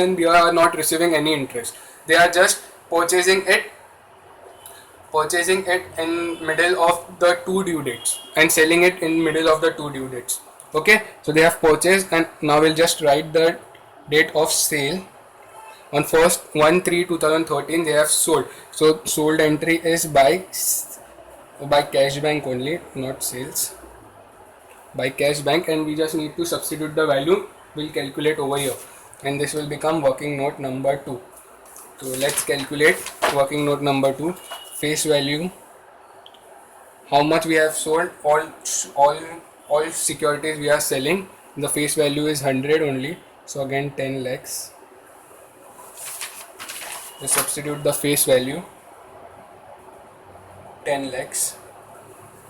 and they are not receiving any interest. They are just purchasing it in middle of the two due dates and selling it in middle of the two due dates. Okay, so they have purchased, and now we'll just write the date of sale. On 1st 1/3/2013 they have sold. So sold entry is by cash bank only, not sales, by cash bank, and we just need to substitute the value. We'll calculate over here, and this will become working note number 2. So let's calculate working note number 2. Face value, how much we have sold, all securities we are selling. The face value is 100 only, so again 10 lakhs. We substitute the face value 10 lakhs.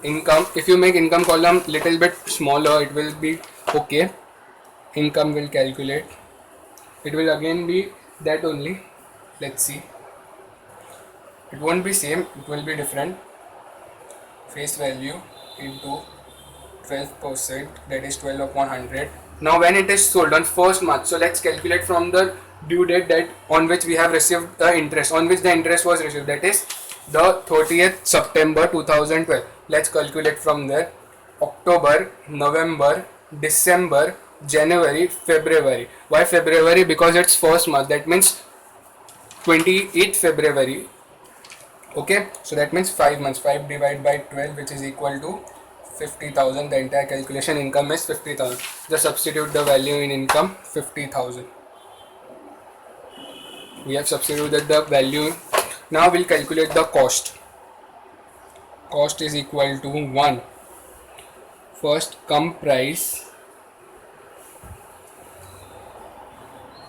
Income, if you make income column little bit smaller, it will be okay. Income will calculate, it will again be that only. Let's see, it won't be same, it will be different. Face value into 12%, that is 12 upon 100. Now when it is sold on 1st March, so let's calculate from the due date that on which we have received the interest, on which the interest was received, that is the 30th September 2012. Let's calculate from there. October, November, December, January, February. Why February? Because it's 1st March, that means 28th February. Okay, so that means 5 months. 5 divided by 12, which is equal to 50,000. The entire calculation income is 50,000. Just substitute the value in income 50,000. We have substituted the value. Now we'll calculate the cost. Cost is equal to 1. First come price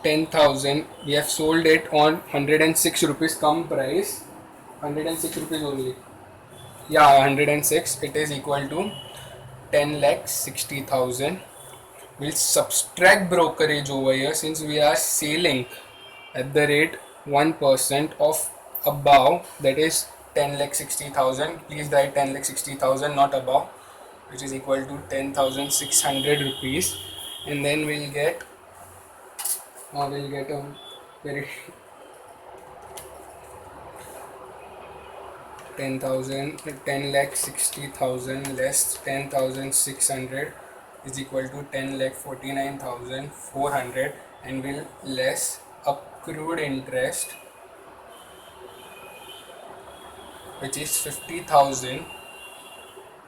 10,000. We have sold it on 106 rupees. Come price 106 rupees only. Yeah, 106. It is equal to 10,60,000. We'll subtract brokerage over here, since we are selling at the rate 1% of above, that is 10,60,000. Please write 10,60,000, not above, which is equal to 10,600 rupees. And then we'll get a very 10,60,000 less 10,600 is equal to 10,49,400, and will less accrued interest, which is 50,000,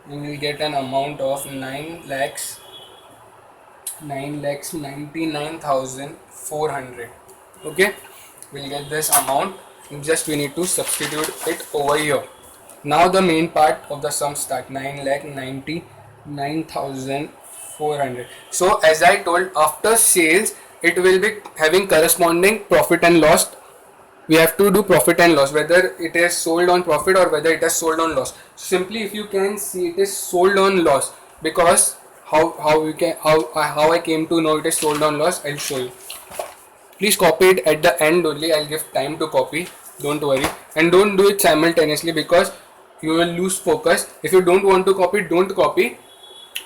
we will get an amount of 9,99,400. Okay, we'll get this amount. Just we need to substitute it over here. Now the main part of the sum start. 9,99,400. So as I told, after sales it will be having corresponding profit and loss. We have to do profit and loss, whether it is sold on profit or whether it is sold on loss. Simply, if you can see, it is sold on loss, because how I came to know it is sold on loss, I'll show you. Please copy it at the end only. I'll give time to copy, don't worry, and don't do it simultaneously because you will lose focus. If you don't want to copy, don't copy.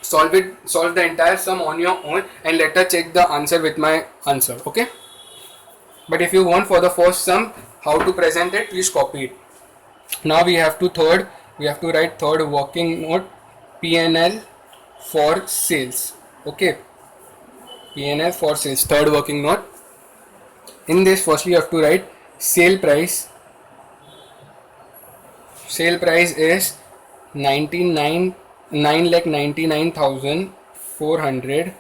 Solve the entire sum on your own and later check the answer with my answer. Okay, but if you want for the first sum how to present it, please copy it. Now we have to write third working note, P&L for sales. Okay, P&L for sales, third working note. In this, firstly you have to write sale price. Sale price is 9,99,400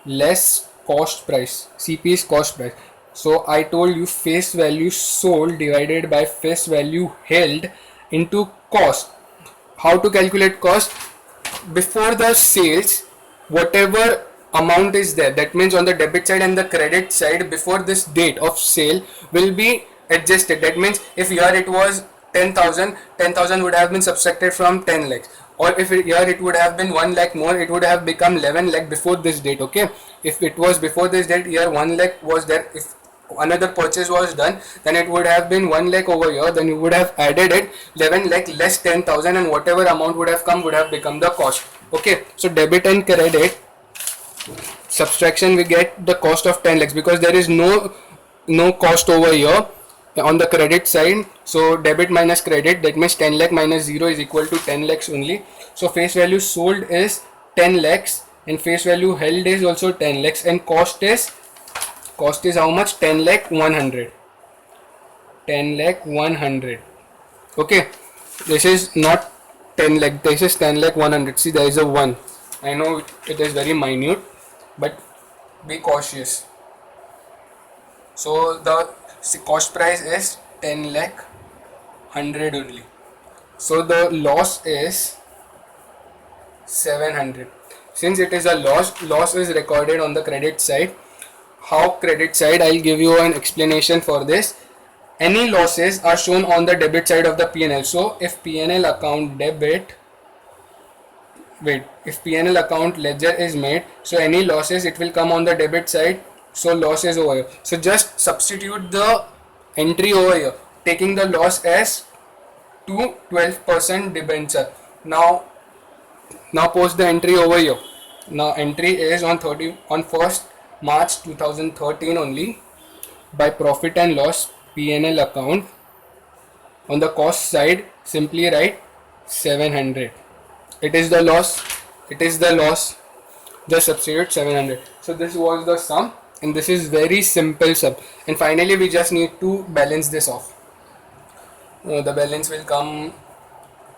less cost price. CP is cost price. So I told you face value sold divided by face value held into cost. How to calculate cost? Before the sales, whatever amount is there, that means on the debit side and the credit side, before this date of sale will be adjusted. That means if here it was 10,000 would have been subtracted from 10 lakhs, or if here it would have been 1 lakh more, it would have become 11 lakh before this date. Okay, if it was before this date, here 1 lakh was there. If another purchase was done, then it would have been 1 lakh over here, then you would have added it 11 lakh less 10,000, and whatever amount would have come would have become the cost. Okay, so debit and credit subtraction, we get the cost of 10 lakhs because there is no no cost over here on the credit side. So debit minus credit, that means 10 lakh minus 0 is equal to 10 lakhs only. So face value sold is 10 lakhs and face value held is also 10 lakhs, and cost is how much? 10 lakh 100. 10 lakh 100. Okay, this is not 10 lakh, this is 10 lakh 100. See, there is a 1. I know it is very minute, but be cautious. So the cost price is 10 lakh 100 only. So the loss is 700. Since it is a loss is recorded on the credit side. How credit side? I'll give you an explanation for this. Any losses are shown on the debit side of the P&L. So if P&L account debit, if P&L account ledger is made, so any losses, it will come on the debit side. So loss is over here. So just substitute the entry over here, taking the loss as 12% debenture. Now post the entry over here. Now entry is on 1st March 2013 only. By profit and loss P&L account, on the cost side simply write 700. It is the loss. Just substitute 700. So this was the sum, and this is very simple sum. And finally we just need to balance this off. The balance will come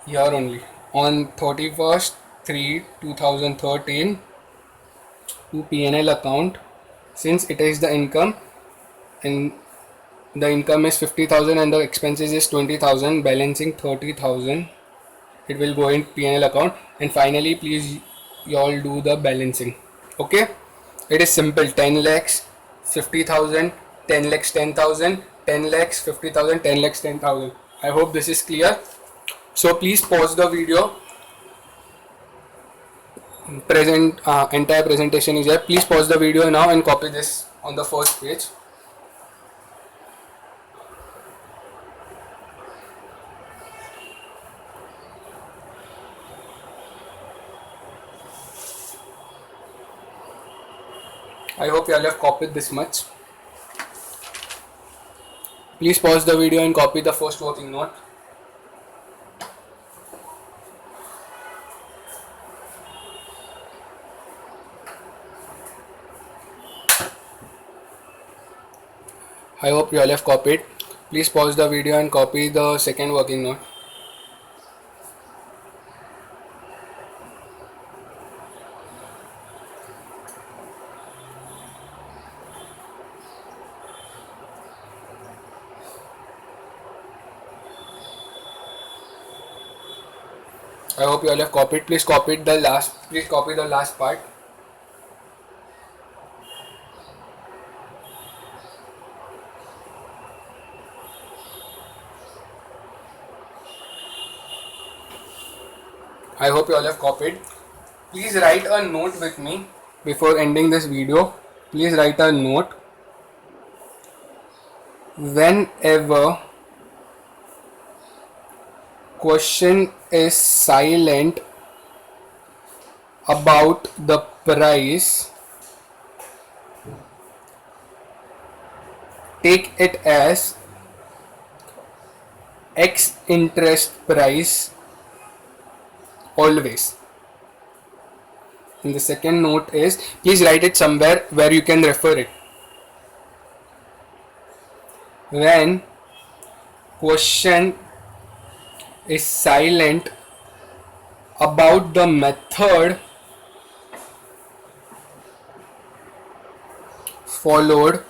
here only on 31st 3 2013 to P&L account. Since it is the income, and the income is 50,000 and the expenses is 20,000, balancing 30,000, it will go in P&L account. And finally please you all do the balancing. Okay, it is simple. 10 lakhs 50,000, 10 lakhs 10,000, 10 lakhs 50,000, 10 lakhs 10,000. I hope this is clear. So please pause the video. Entire presentation is here. Please pause the video now and copy this on the first page. I hope you all have copied this much. Please pause the video and copy the first working note. I hope you all have copied. Please pause the video and copy the second working note. I hope you all have copied. Please copy the last part. I hope you all have copied. Please write a note with me before ending this video. Please write a note. Whenever question is silent about the price, take it as X interest price always. And the second note is, please write it somewhere where you can refer it. When question is silent about the method followed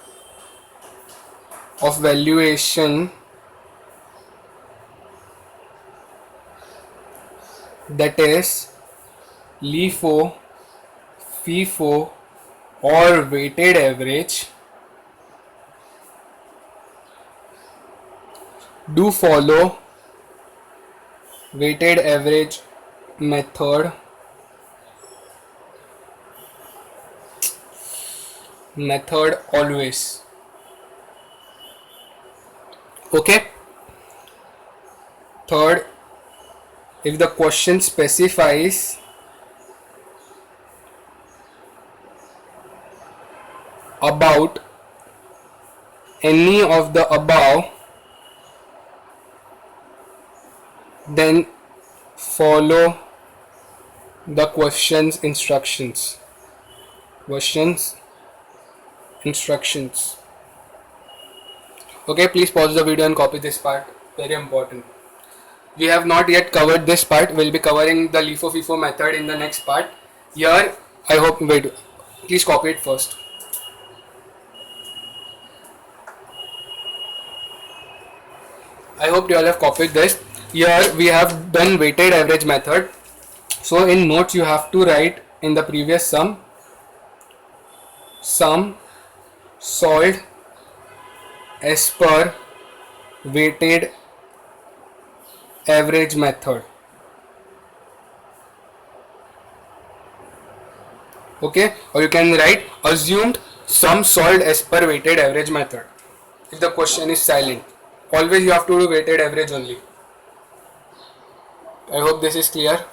of valuation, that is LIFO, FIFO or weighted average, do follow weighted average method always. Okay. Third, if the question specifies about any of the above, then follow the questions instructions. Okay, please pause the video and copy this part. Very important. We have not yet covered this part. We'll be covering the LIFO-FIFO method in the next part. Here, I hope, wait, please copy it first. I hope you all have copied this. Here we have done weighted average method. So in notes you have to write in the previous sum solved as per weighted average method. Okay, or you can write assumed sum solved as per weighted average method. If the question is silent, always you have to do weighted average only. I hope this is clear.